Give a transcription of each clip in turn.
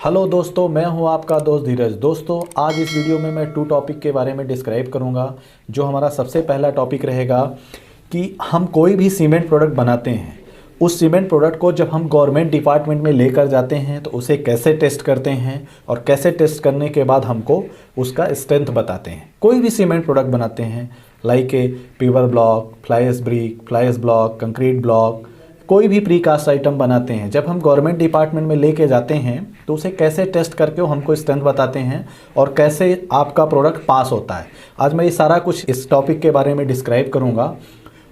Hello दोस्तों, मैं हूं आपका दोस्त धीरज। दोस्तों, आज इस वीडियो में मैं 2 टॉपिक के बारे में डिस्क्राइब करूंगा। जो हमारा सबसे पहला टॉपिक रहेगा कि हम कोई भी सीमेंट प्रोडक्ट बनाते हैं, उस सीमेंट प्रोडक्ट को जब हम गवर्नमेंट डिपार्टमेंट में लेकर जाते हैं तो उसे कैसे टेस्ट करते हैं और कैसे टेस्ट करने के बाद हमको उसका स्ट्रेंथ बताते हैं। कोई भी सीमेंट प्रोडक्ट बनाते हैं like a paver block, fly ash brick, fly ash block, concrete block, कोई भी प्रीकास्ट आइटम बनाते हैं, जब हम गवर्नमेंट डिपार्टमेंट में लेके जाते हैं तो उसे कैसे टेस्ट करके वो हमको स्ट्रेंथ बताते हैं और कैसे आपका प्रोडक्ट पास होता है। आज मैं ये सारा कुछ इस टॉपिक के बारे में डिस्क्राइब करूँगा।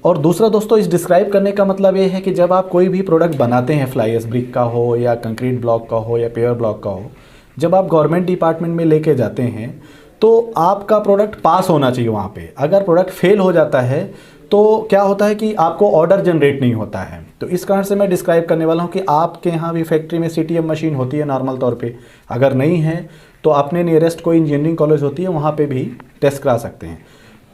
और दूसरा दोस्तों, इस डिस्क्राइब करने का मतलब ये है कि जब आप कोई भी प्रोडक्ट बनाते हैं, फ्लाई एश ब्रिक का हो या कंक्रीट ब्लॉक का हो या पेवर ब्लॉक का हो, जब आप गवर्नमेंट डिपार्टमेंट में लेके जाते हैं तो आपका प्रोडक्ट पास होना चाहिए वहाँ पे। अगर प्रोडक्ट फेल हो जाता है तो क्या होता है कि आपको ऑर्डर जनरेट नहीं होता है। तो इस कारण से मैं डिस्क्राइब करने वाला हूँ कि आपके यहाँ भी फैक्ट्री में सीटीएम मशीन होती है नॉर्मल तौर पे, अगर नहीं है तो अपने नियरेस्ट कोई इंजीनियरिंग कॉलेज होती है वहाँ पे भी टेस्ट करा सकते हैं।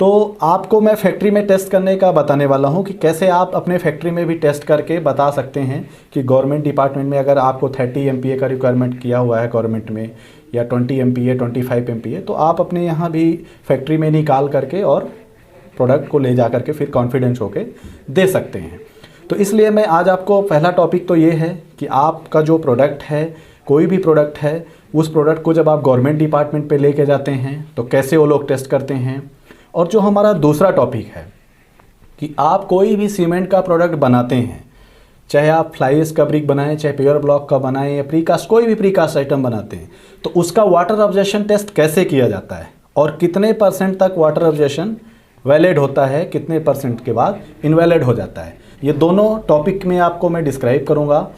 तो आपको मैं फैक्ट्री में टेस्ट करने का बताने वाला हूँ कि कैसे आप अपने फैक्ट्री में भी टेस्ट करके बता सकते हैं कि गवर्नमेंट डिपार्टमेंट में अगर आपको 30 MPa का रिक्वायरमेंट किया हुआ है गवर्नमेंट में, या 20 MPa, 25 MPa, तो आप अपने यहाँ भी फैक्ट्री में निकाल करके और प्रोडक्ट को ले जा करके फिर कॉन्फिडेंस होके दे सकते हैं। तो इसलिए मैं आज आपको पहला टॉपिक तो ये है कि आपका जो प्रोडक्ट है, कोई भी प्रोडक्ट है, उस प्रोडक्ट को जब आप गवर्नमेंट डिपार्टमेंट पे लेके जाते हैं तो कैसे वो लोग टेस्ट करते हैं। और जो हमारा दूसरा टॉपिक है कि आप कोई भी सीमेंट का प्रोडक्ट बनाते हैं, चाहे आप फ्लाई एश का ब्रिक बनाएं, चाहे पेवर ब्लॉक का बनाएं या प्रीकास्ट, कोई भी प्रीकास्ट आइटम बनाते हैं, तो उसका वाटर ऑब्जेक्शन टेस्ट कैसे किया जाता है और कितने % तक वाटर ऑब्जेक्शन वैलिड होता है, कितने % के बाद इनवैलिड हो जाता है। ये दोनों टॉपिक में आपको मैं डिस्क्राइब करूंगा।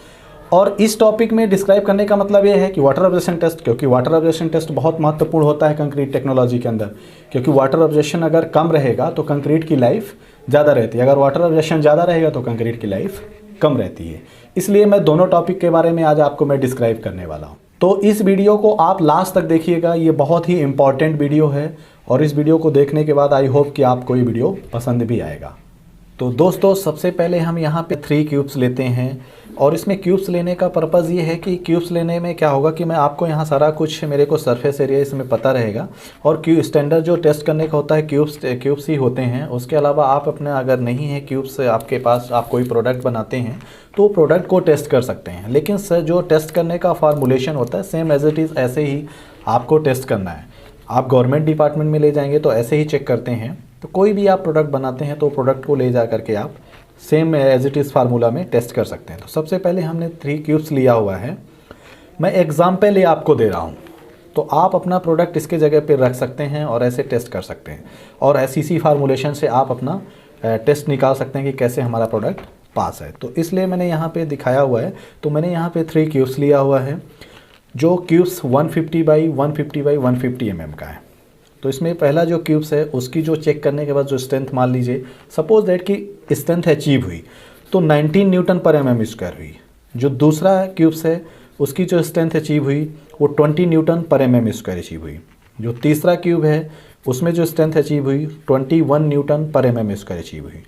और इस टॉपिक में डिस्क्राइब करने का मतलब ये है कि वाटर ऑब्जेक्शन टेस्ट, क्योंकि वाटर ऑब्जेक्शन टेस्ट बहुत महत्वपूर्ण होता है कंक्रीट टेक्नोलॉजी के अंदर, क्योंकि वाटर ऑब्जेक्शन अगर कम रहेगा तो कंक्रीट की लाइफ ज़्यादा रहती है, अगर वाटर ऑब्जेक्शन ज़्यादा रहेगा तो कंक्रीट की लाइफ कम रहती है। इसलिए मैं दोनों टॉपिक के बारे में आज आपको मैं डिस्क्राइब करने वाला हूँ। तो इस वीडियो को आप लास्ट तक देखिएगा, ये बहुत ही इंपॉर्टेंट वीडियो है और इस वीडियो को देखने के बाद आई होप कि आपको ये वीडियो पसंद भी आएगा। तो दोस्तों, सबसे पहले हम यहाँ पे 3 क्यूब्स लेते हैं और इसमें क्यूब्स लेने का पर्पज़ ये है कि क्यूब्स लेने में क्या होगा कि मैं आपको यहाँ सारा कुछ, मेरे को सरफेस एरिया इसमें पता रहेगा और क्यूब स्टैंडर्ड जो टेस्ट करने का होता है क्यूब्स ही होते हैं। उसके अलावा आप अपने अगर नहीं है क्यूब्स आपके पास, आप कोई प्रोडक्ट बनाते हैं तो प्रोडक्ट को टेस्ट कर सकते हैं, लेकिन सर जो टेस्ट करने का फार्मूलेशन होता है सेम एज इट इज़ ऐसे ही आपको टेस्ट करना है। आप गवर्नमेंट डिपार्टमेंट में ले जाएंगे तो ऐसे ही चेक करते हैं। तो कोई भी आप प्रोडक्ट बनाते हैं तो प्रोडक्ट को ले जा करके आप same as it is formula में टेस्ट कर सकते हैं। तो सबसे पहले हमने 3 क्यूब्स लिया हुआ है। मैं एग्जाम्पल ये आपको दे रहा हूँ, तो आप अपना प्रोडक्ट इसके जगह पे रख सकते हैं और ऐसे टेस्ट कर सकते हैं और इसी फार्मूलेशन से आप अपना टेस्ट निकाल सकते हैं कि कैसे हमारा प्रोडक्ट पास है। तो इसलिए मैंने यहाँ पे दिखाया हुआ है। तो मैंने यहाँ पे 3 क्यूब्स लिया हुआ है, जो क्यूब्स 150 बाई 150 बाई 150 mm का है। तो इसमें पहला जो क्यूब्स है उसकी जो चेक करने के बाद जो स्ट्रेंथ, मान लीजिए सपोज दैट कि स्ट्रेंथ अचीव हुई तो 19 न्यूटन पर mm² हुई। जो दूसरा क्यूब्स है उसकी जो स्ट्रेंथ अचीव हुई वो 20 न्यूटन पर mm² अचीव हुई। जो तीसरा क्यूब है उसमें जो स्ट्रेंथ अचीव हुई 21 न्यूटन पर mm² अचीव हुई।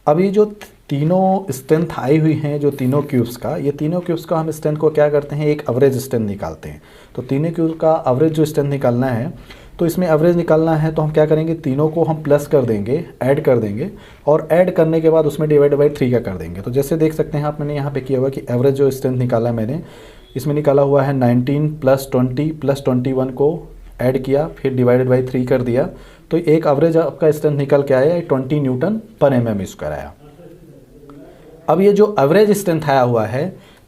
अब ये जो तीनों स्ट्रेंथ आई हुई हैं, जो तीनों क्यूब्स का, ये तीनों क्यूब्स का हम स्ट्रेंथ को क्या करते हैं, एक एवरेज स्ट्रेंथ निकालते हैं। तो तीनों क्यूब का एवरेज जो स्ट्रेंथ निकालना है, तो इसमें एवरेज निकालना है तो हम क्या करेंगे, तीनों को हम प्लस कर देंगे, ऐड कर देंगे और ऐड करने के बाद उसमें डिवाइड बाई 3 का कर देंगे। तो जैसे देख सकते हैं आप, मैंने यहाँ पे किया हुआ कि एवरेज जो स्ट्रेंथ निकाला मैंने, इसमें निकाला हुआ है 19 + 20 + 21 को ऐड किया, फिर डिवाइडेड बाई 3 कर दिया, तो एक एवरेज आपका स्ट्रेंथ निकल के आया 20 न्यूटन पर mm² आया। अब ये जो एवरेज स्ट्रेंथ आया हुआ है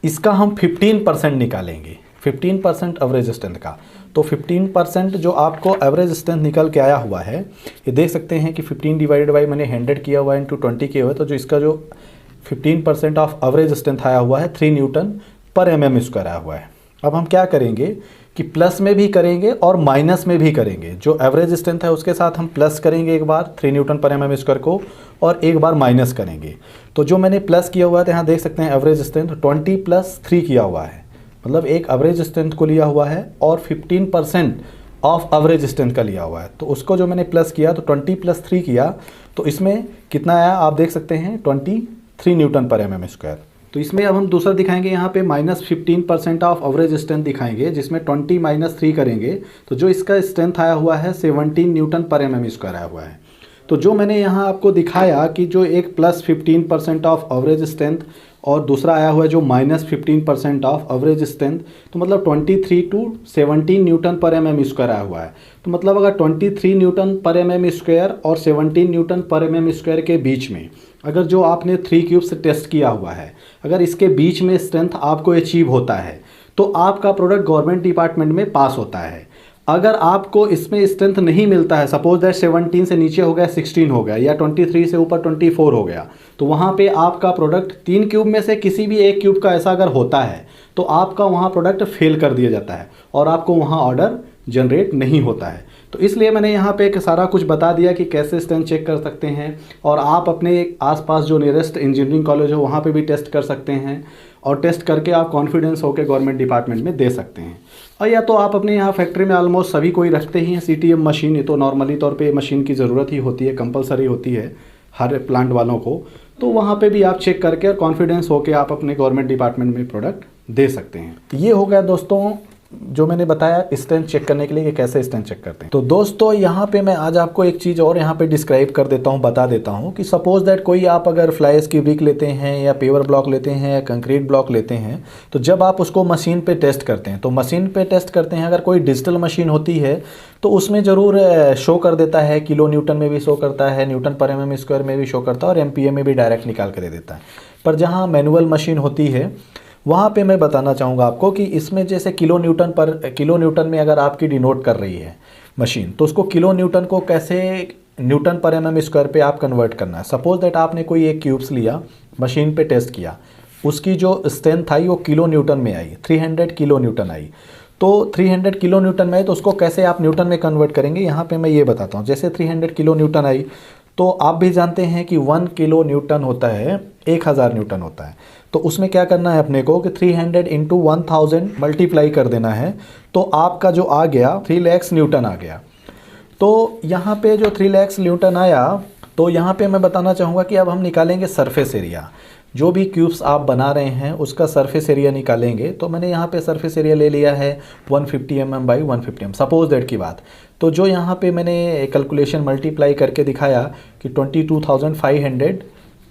इसका हम 15% निकालेंगे, 15% एवरेज स्ट्रेंथ का। तो 15% जो आपको एवरेज स्ट्रेंथ निकल के आया हुआ है, ये देख सकते हैं कि 15 डिवाइडेड बाई मैंने 100 किया हुआ है इंटू 20 किया हुआ है, तो जो इसका जो 15% ऑफ एवरेज स्ट्रेंथ आया हुआ है 3 न्यूटन पर mm² आया हुआ है। अब हम क्या करेंगे कि प्लस में भी करेंगे और माइनस में भी करेंगे। जो एवरेज स्ट्रेंथ है उसके साथ हम प्लस करेंगे एक बार 3 न्यूटन पर mm² को और एक बार माइनस करेंगे। तो जो मैंने प्लस किया हुआ है, यहाँ देख सकते हैं एवरेज स्ट्रेंथ 20 + 3 किया हुआ है, मतलब एक एवरेज स्ट्रेंथ को लिया हुआ है और 15% ऑफ एवरेज स्ट्रेंथ का लिया हुआ है। तो उसको जो मैंने प्लस किया तो 20 + 3 किया, तो इसमें कितना आया आप देख सकते हैं 23 न्यूटन पर mm²। तो इसमें अब हम दूसरा दिखाएंगे, यहाँ पे -15% ऑफ एवरेज स्ट्रेंथ दिखाएंगे, जिसमें 20 - 3 करेंगे तो जो इसका स्ट्रेंथ आया हुआ है 17 न्यूटन पर mm² आया हुआ है। तो जो मैंने यहाँ आपको दिखाया कि जो एक +15% ऑफ एवरेज स्ट्रेंथ और दूसरा आया हुआ है जो -15% ऑफ एवरेज स्ट्रेंथ, तो मतलब 23 to 17 न्यूटन पर mm² आया हुआ है। तो मतलब अगर 23 न्यूटन पर mm² और 17 न्यूटन पर mm² के बीच में अगर जो आपने 3 क्यूब से टेस्ट किया हुआ है, अगर इसके बीच में स्ट्रेंथ आपको अचीव होता है तो आपका प्रोडक्ट गवर्नमेंट डिपार्टमेंट में पास होता है। अगर आपको इसमें स्ट्रेंथ नहीं मिलता है, सपोज दैट 17 से नीचे हो गया 16 हो गया या 23 से ऊपर 24 हो गया, तो वहाँ पे आपका प्रोडक्ट 3 क्यूब में से किसी भी एक क्यूब का ऐसा अगर होता है तो आपका वहाँ प्रोडक्ट फेल कर दिया जाता है और आपको वहाँ ऑर्डर जनरेट नहीं होता है। तो इसलिए मैंने यहाँ पे एक सारा कुछ बता दिया कि कैसे स्ट्रेंथ चेक कर सकते हैं और आप अपने आसपास जो नियरेस्ट इंजीनियरिंग कॉलेज हो वहाँ पे भी टेस्ट कर सकते हैं और टेस्ट करके आप कॉन्फिडेंस होकर गवर्नमेंट डिपार्टमेंट में दे सकते हैं। और या तो आप अपने यहाँ फैक्ट्री में ऑलमोस्ट सभी कोई रखते ही हैं CTM मशीन, ये तो नॉर्मली तौर पे मशीन की ज़रूरत ही होती है, कंपलसरी होती है हर प्लांट वालों को, तो वहाँ पे भी आप चेक करके और कॉन्फिडेंस होकर आप अपने गवर्नमेंट डिपार्टमेंट में प्रोडक्ट दे सकते हैं। तो ये हो गया दोस्तों जो मैंने बताया स्ट्रेंथ चेक करने के लिए कि कैसे स्ट्रेंथ चेक करते हैं। तो दोस्तों यहाँ पे मैं आज आपको एक चीज़ और यहाँ पे डिस्क्राइब कर देता हूँ, बता देता हूँ कि सपोज दैट कोई आप अगर फ्लाई ऐश की ब्रिक लेते हैं या पेवर ब्लॉक लेते हैं या कंक्रीट ब्लॉक लेते हैं, तो जब आप उसको मशीन पे टेस्ट करते हैं, तो मशीन पे टेस्ट करते हैं, अगर कोई डिजिटल मशीन होती है तो उसमें ज़रूर शो कर देता है, किलो न्यूटन में भी शो करता है, न्यूटन पर mm² में भी शो करता है और MPa में भी डायरेक्ट निकाल के दे देता है। पर जहाँ मैनुअल मशीन होती है वहाँ पे मैं बताना चाहूँगा आपको कि इसमें जैसे किलो न्यूटन में अगर आपकी डिनोट कर रही है मशीन, तो उसको किलो न्यूटन को कैसे न्यूटन पर mm² पे आप कन्वर्ट करना है। सपोज दैट आपने कोई एक क्यूब्स लिया, मशीन पे टेस्ट किया, उसकी जो स्ट्रेंथ आई वो किलो न्यूटन में आई, 300 किलो न्यूटन आई। तो 300 किलो न्यूटन में आई तो उसको कैसे आप न्यूटन में कन्वर्ट करेंगे, यहाँ पे मैं ये बताता हूँ। जैसे 300 किलो न्यूटन आई तो आप भी जानते हैं कि 1 किलो न्यूटन होता है 1000 न्यूटन होता है। तो उसमें क्या करना है अपने को कि 300 × 1000 मल्टीप्लाई कर देना है, तो आपका जो आ गया 3 लाख न्यूटन आ गया। तो यहाँ पे जो 3 लाख न्यूटन आया, तो यहाँ पे मैं बताना चाहूँगा कि अब हम निकालेंगे सरफेस एरिया। जो भी क्यूब्स आप बना रहे हैं उसका सरफेस एरिया निकालेंगे। तो मैंने यहाँ पे सरफेस एरिया ले लिया है 150 mm by 150 mm, suppose that की बात। तो जो यहाँ पे मैंने कैलकुलेशन मल्टीप्लाई करके दिखाया कि 22,500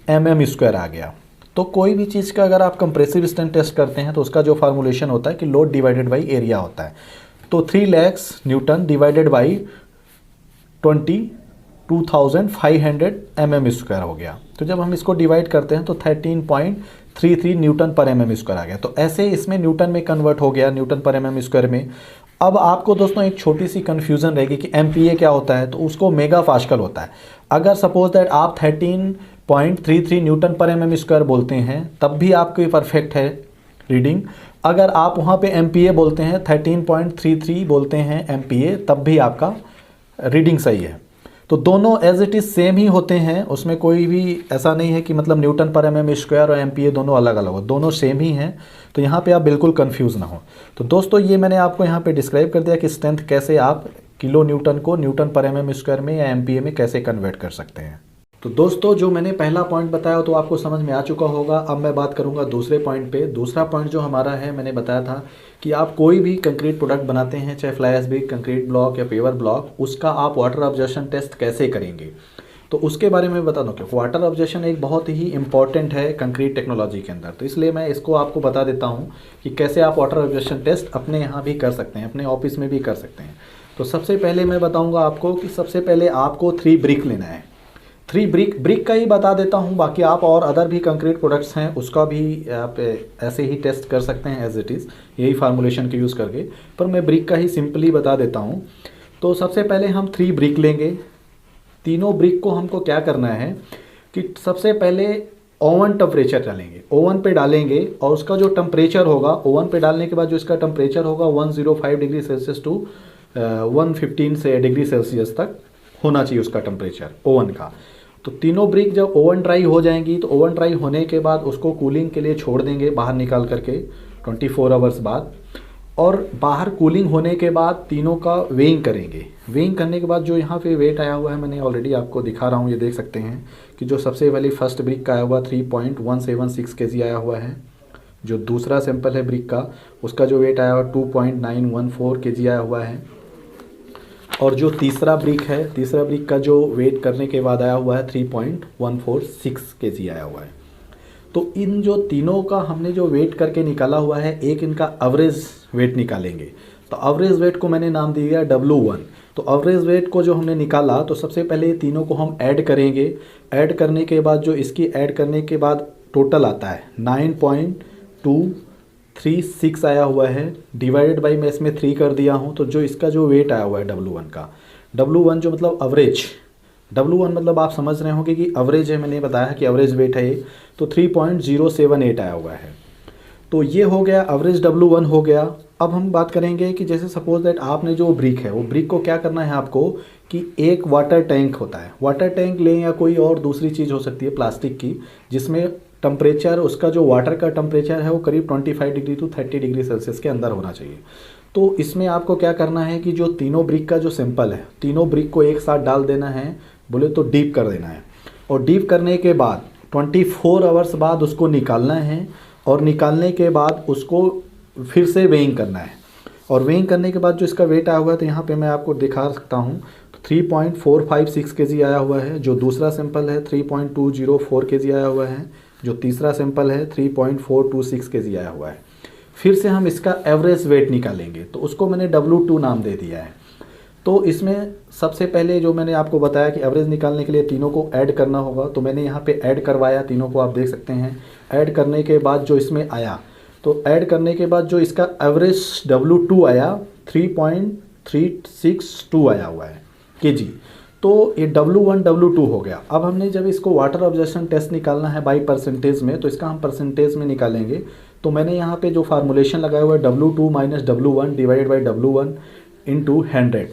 mm² आ गया। तो कोई भी चीज़ का अगर आप कंप्रेसिव स्ट्रेंथ टेस्ट करते हैं तो उसका जो फार्मूलेशन होता है कि लोड डिवाइडेड बाई एरिया होता है। तो 3 lakh Newton divided by 22,500 mm² हो गया। तो जब हम इसको डिवाइड करते हैं तो 13.33 न्यूटन पर mm² आ गया। तो ऐसे इसमें न्यूटन में कन्वर्ट हो गया, न्यूटन पर mm² में। अब आपको दोस्तों एक छोटी सी कन्फ्यूज़न रहेगी कि MPa क्या होता है, तो उसको मेगा पास्कल होता है। अगर सपोज दैट आप 13.33 न्यूटन पर mm² बोलते हैं तब भी आपकी परफेक्ट है रीडिंग। अगर आप वहाँ पे MPa बोलते हैं, 13.33 बोलते हैं MPa, तब भी आपका रीडिंग सही है। तो दोनों एज इट इज़ सेम ही होते हैं, उसमें कोई भी ऐसा नहीं है कि मतलब न्यूटन पर mm² और MPa दोनों अलग अलग हो, दोनों सेम ही हैं। तो यहाँ पे आप बिल्कुल कंफ्यूज ना हो। तो दोस्तों ये मैंने आपको यहाँ पे डिस्क्राइब कर दिया कि स्ट्रेंथ कैसे आप किलो न्यूटन को न्यूटन पर mm² में या MPa में कैसे कन्वर्ट कर सकते हैं। तो दोस्तों जो मैंने पहला पॉइंट बताया तो आपको समझ में आ चुका होगा। अब मैं बात करूंगा दूसरे पॉइंट पे। दूसरा पॉइंट जो हमारा है, मैंने बताया था कि आप कोई भी कंक्रीट प्रोडक्ट बनाते हैं, चाहे fly ash brick, concrete block या पेवर ब्लॉक, उसका आप वाटर ऑब्जर्वेशन टेस्ट कैसे करेंगे। तो उसके बारे में बता दूं कि वाटर ऑब्जर्वेशन एक बहुत ही इंपॉर्टेंट है कंक्रीट टेक्नोलॉजी के अंदर। तो इसलिए मैं इसको आपको बता देता हूँ कि कैसे आप वाटर ऑब्जर्वेशन टेस्ट अपने यहाँ भी कर सकते हैं, अपने ऑफिस में भी कर सकते हैं। तो सबसे पहले मैं बताऊँगा आपको कि सबसे पहले आपको 3 ब्रिक लेना है। 3 ब्रिक का ही बता देता हूँ, बाकी आप और अदर भी कंक्रीट प्रोडक्ट्स हैं उसका भी आप ऐसे ही टेस्ट कर सकते हैं एज इट इज़, यही फार्मूलेशन के यूज़ करके। पर मैं ब्रिक का ही सिंपली बता देता हूँ। तो सबसे पहले हम 3 ब्रिक लेंगे। तीनों ब्रिक को हमको क्या करना है कि सबसे पहले ओवन टेम्परेचर डालेंगे, ओवन पे डालेंगे और उसका जो टेम्परेचर होगा, ओवन पे डालने के बाद जो इसका टेम्परेचर होगा 105 degree Celsius to 115 degree Celsius तक होना चाहिए उसका टेम्परेचर ओवन का। तो तीनों ब्रिक जब ओवन ड्राई हो जाएंगी तो ओवन ड्राई होने के बाद उसको कूलिंग के लिए छोड़ देंगे बाहर निकाल करके 24 आवर्स बाद। और बाहर कूलिंग होने के बाद तीनों का वेइंग करेंगे। वेइंग करने के बाद जो यहाँ पे वेट आया हुआ है मैंने ऑलरेडी आपको दिखा रहा हूँ, ये देख सकते हैं कि जो सबसे पहले फर्स्ट ब्रिक का आया हुआ 3.176 kg आया हुआ है। जो दूसरा सैंपल है ब्रिक का उसका जो वेट आया हुआ 2.914 kg आया हुआ है। और जो तीसरा ब्रिक है, तीसरा ब्रिक का जो वेट करने के बाद आया हुआ है 3.146 kg आया हुआ है। तो इन जो तीनों का हमने जो वेट करके निकाला हुआ है, एक इनका एवरेज वेट निकालेंगे। तो एवरेज वेट को मैंने नाम दिया W1। तो एवरेज वेट को जो हमने निकाला तो सबसे पहले ये तीनों को हम ऐड करेंगे। ऐड करने के बाद जो इसकी ऐड करने के बाद टोटल आता है 9.236 आया हुआ है। डिवाइडेड बाई मैं इसमें 3 कर दिया हूँ। तो जो इसका जो वेट आया हुआ है W1 का, W1 जो मतलब एवरेज, W1 मतलब आप समझ रहे होंगे कि एवरेज है, मैंने बताया कि एवरेज वेट है ये, तो 3.078 आया हुआ है। तो ये हो गया एवरेज W1 हो गया। अब हम बात करेंगे कि जैसे सपोज दैट आपने जो ब्रिक है वो ब्रिक को क्या करना है आपको कि एक वाटर टैंक होता है, वाटर टैंक लें या कोई और दूसरी चीज़ हो सकती है प्लास्टिक की, जिसमें टेम्परेचर उसका जो वाटर का टेम्परेचर है वो करीब 25 डिग्री टू 30 डिग्री सेल्सियस के अंदर होना चाहिए। तो इसमें आपको क्या करना है कि जो तीनों ब्रिक का जो सैंपल है, तीनों ब्रिक को एक साथ डाल देना है, बोले तो डीप कर देना है। और डीप करने के बाद 24 आवर्स बाद उसको निकालना है। और निकालने के बाद उसको फिर से वेइंग करना है। और वेइंग करने के बाद जो इसका वेट आया हुआ है तो यहाँ पे मैं आपको दिखा सकता हूँ, तो 3.456 kg आया हुआ है। जो दूसरा सैंपल है 3.204 kg आया हुआ है। जो तीसरा सैंपल है 3.426 kg आया हुआ है। फिर से हम इसका एवरेज वेट निकालेंगे, तो उसको मैंने W2 नाम दे दिया है। तो इसमें सबसे पहले जो मैंने आपको बताया कि एवरेज निकालने के लिए तीनों को ऐड करना होगा, तो मैंने यहाँ पे ऐड करवाया तीनों को, आप देख सकते हैं। ऐड करने के बाद जो इसमें आया, तो ऐड करने के बाद जो इसका एवरेज W2 आया 3.362 आया हुआ है kg। तो ये W1 W2 हो गया। अब हमने जब इसको वाटर ऑब्जर्वेशन टेस्ट निकालना है बाई परसेंटेज में, तो इसका हम परसेंटेज में निकालेंगे। तो मैंने यहाँ पे जो फार्मूलेशन लगाया हुआ है W2 minus W1 divided by W1 into 100।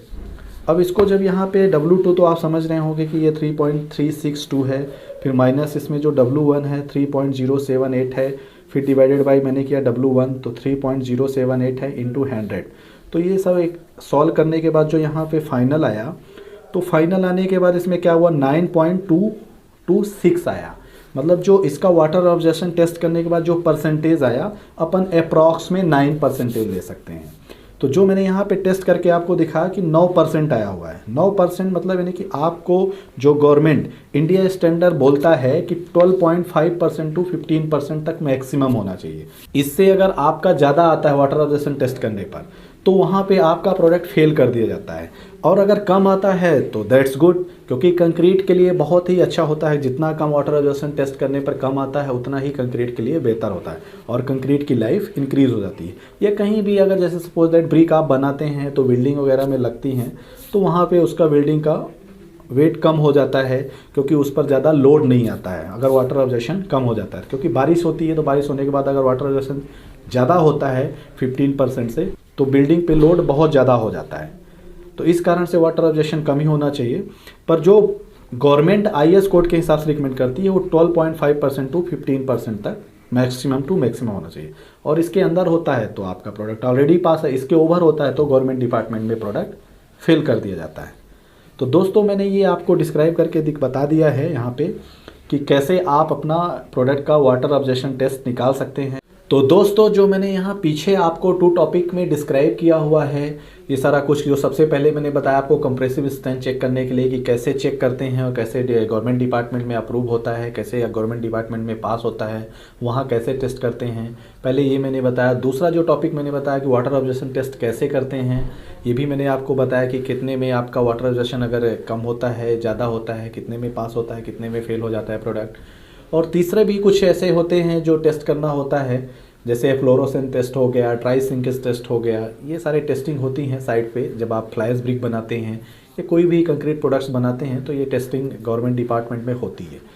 अब इसको जब यहाँ पे W2 तो आप समझ रहे होंगे कि ये 3.362 है, फिर माइनस इसमें जो W1 है 3.078 है, फिर डिवाइडेड बाई मैंने किया W1 तो 3.078 है इंटू 100। तो ये सब एक सॉल्व करने के बाद जो यहाँ पे फाइनल आया, तो फाइनल आने के बाद इसमें क्या हुआ 9.226 आया। मतलब जो इसका वाटर ऑब्जर्वेशन टेस्ट करने के बाद जो परसेंटेज आया, अपन अप्रॉक्स में 9% ले सकते हैं। तो जो मैंने यहाँ पे टेस्ट करके आपको दिखाया कि 9% आया हुआ है। 9% मतलब यानी कि आपको जो गवर्नमेंट इंडिया स्टैंडर्ड बोलता है कि 12.5% टू 15% तक मैक्सिमम होना चाहिए। इससे अगर आपका ज़्यादा आता है वाटर ऑब्जर्वेशन टेस्ट करने पर, तो वहाँ पे आपका प्रोडक्ट फेल कर दिया जाता है। और अगर कम आता है तो दैट्स गुड, क्योंकि कंक्रीट के लिए बहुत ही अच्छा होता है। जितना कम वाटर ऑब्जर्वेशन टेस्ट करने पर कम आता है, उतना ही कंक्रीट के लिए बेहतर होता है और कंक्रीट की लाइफ इंक्रीज़ हो जाती है। या कहीं भी अगर जैसे सपोज दैट ब्रिक आप बनाते हैं तो बिल्डिंग वगैरह में लगती हैं, तो वहाँ पर उसका बिल्डिंग का वेट कम हो जाता है, क्योंकि उस पर ज़्यादा लोड नहीं आता है अगर वाटर ऑब्जर्वेशन कम हो जाता है। क्योंकि बारिश होती है, तो बारिश होने के बाद अगर वाटर ऑब्जर्वेशन ज़्यादा होता है 15% से, तो बिल्डिंग पे लोड बहुत ज़्यादा हो जाता है। तो इस कारण से वाटर ऑब्जर्वेशन कम ही होना चाहिए। पर जो गवर्नमेंट IS कोड के हिसाब से रिकमेंड करती है वो 12.5% टू 15% तक मैक्सिमम टू मैक्सिमम होना चाहिए। और इसके अंदर होता है तो आपका प्रोडक्ट ऑलरेडी पास है, इसके ओवर होता है तो गवर्नमेंट डिपार्टमेंट में प्रोडक्ट फेल कर दिया जाता है। तो दोस्तों मैंने ये आपको डिस्क्राइब करके बता दिया है यहाँ पे कि कैसे आप अपना प्रोडक्ट का वाटर ऑब्जर्वेशन टेस्ट निकाल सकते हैं। तो दोस्तों जो मैंने यहाँ पीछे आपको 2 टॉपिक में डिस्क्राइब किया हुआ है, ये सारा कुछ जो सबसे पहले मैंने बताया आपको कंप्रेसिव स्ट्रेंथ चेक करने के लिए कि कैसे चेक करते हैं और कैसे गवर्नमेंट डिपार्टमेंट में अप्रूव होता है, कैसे गवर्नमेंट डिपार्टमेंट में पास होता है, वहाँ कैसे टेस्ट करते हैं, पहले ये मैंने बताया। दूसरा जो टॉपिक मैंने बताया कि वाटर ऑब्जर्वेशन टेस्ट कैसे करते हैं, ये भी मैंने आपको बताया कि कितने में आपका वाटर ऑब्जर्वेशन अगर कम होता है, ज़्यादा होता है, कितने में पास होता है, कितने में फेल हो जाता है प्रोडक्ट। और तीसरे भी कुछ ऐसे होते हैं जो टेस्ट करना होता है, जैसे फ्लोरोसेंट टेस्ट हो गया, ट्राई सिंकेज टेस्ट हो गया। ये सारे टेस्टिंग होती हैं साइट पे जब आप फ्लाइज ब्रिक बनाते हैं या कोई भी कंक्रीट प्रोडक्ट्स बनाते हैं, तो ये टेस्टिंग गवर्नमेंट डिपार्टमेंट में होती है।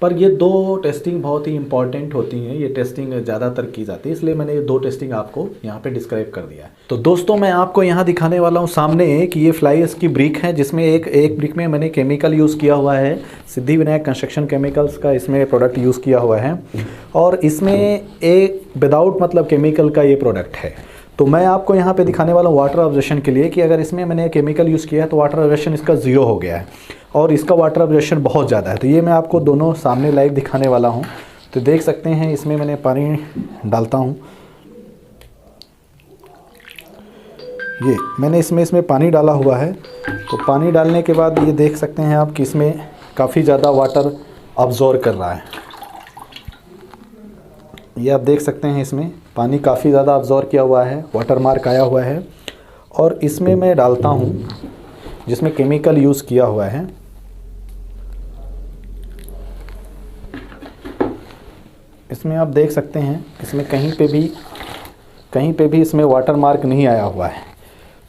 पर ये 2 टेस्टिंग बहुत ही इंपॉर्टेंट होती हैं, ये टेस्टिंग ज़्यादातर की जाती है, इसलिए मैंने ये 2 टेस्टिंग आपको यहाँ पे डिस्क्राइब कर दिया है। तो दोस्तों मैं आपको यहाँ दिखाने वाला हूँ सामने कि ये फ्लाई एश की ब्रिक है, जिसमें एक ब्रिक में मैंने केमिकल यूज़ किया हुआ है, सिद्धिविनायक कंस्ट्रक्शन केमिकल्स का इसमें प्रोडक्ट यूज़ किया हुआ है। और इसमें एक विदाउट मतलब केमिकल का ये प्रोडक्ट है। तो मैं आपको यहाँ पे दिखाने वाला हूँ वाटर ऑब्जर्वेशन के लिए कि अगर इसमें मैंने केमिकल यूज़ किया है तो वाटर ऑब्जर्वेशन इसका ज़ीरो हो गया है और इसका वाटर ऑब्जर्वेशन बहुत ज़्यादा है। तो ये मैं आपको दोनों सामने लाइव दिखाने वाला हूँ। तो देख सकते हैं इसमें मैंने पानी डालता हूँ, ये मैंने इसमें पानी डाला हुआ है। तो पानी डालने के बाद ये देख सकते हैं आप कि इसमें काफ़ी ज़्यादा वाटर अब्जॉर्ब कर रहा है। ये आप देख सकते हैं इसमें पानी काफ़ी ज़्यादा अब्जॉर्ब किया हुआ है, वाटर मार्क आया हुआ है। और इसमें मैं डालता हूँ जिसमें केमिकल यूज़ किया हुआ है। इसमें आप देख सकते हैं इसमें कहीं पे भी इसमें वाटर मार्क नहीं आया हुआ है।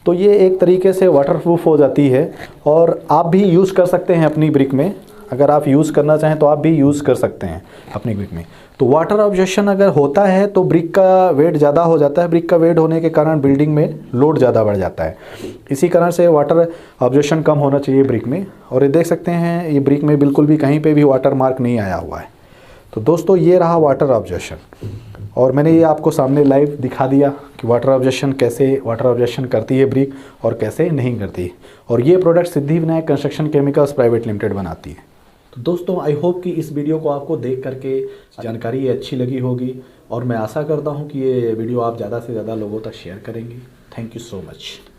तो ये एक तरीके से वाटरप्रूफ हो जाती है और आप भी यूज़ कर सकते हैं अपनी ब्रिक में। अगर आप यूज़ करना चाहें तो आप भी यूज़ कर सकते हैं अपनी ब्रिक में। तो वाटर ऑब्जर्वेशन अगर होता है तो ब्रिक का वेट ज़्यादा हो जाता है। ब्रिक का वेट होने के कारण बिल्डिंग में लोड ज़्यादा बढ़ जाता है। इसी कारण से वाटर ऑब्जर्वेशन कम होना चाहिए ब्रिक में। और ये देख सकते हैं ये ब्रिक में बिल्कुल भी कहीं पे भी वाटर मार्क नहीं आया हुआ है। तो दोस्तों ये रहा वाटर ऑब्जर्वेशन और मैंने ये आपको सामने लाइव दिखा दिया कि वाटर ऑब्जर्वेशन करती है ब्रिक और कैसे नहीं करती। और ये product Siddhivinayak construction chemicals private limited बनाती है। तो दोस्तों आई होप कि इस वीडियो को आपको देख करके जानकारी अच्छी लगी होगी और मैं आशा करता हूँ कि ये वीडियो आप ज़्यादा से ज़्यादा लोगों तक शेयर करेंगे। Thank you so much.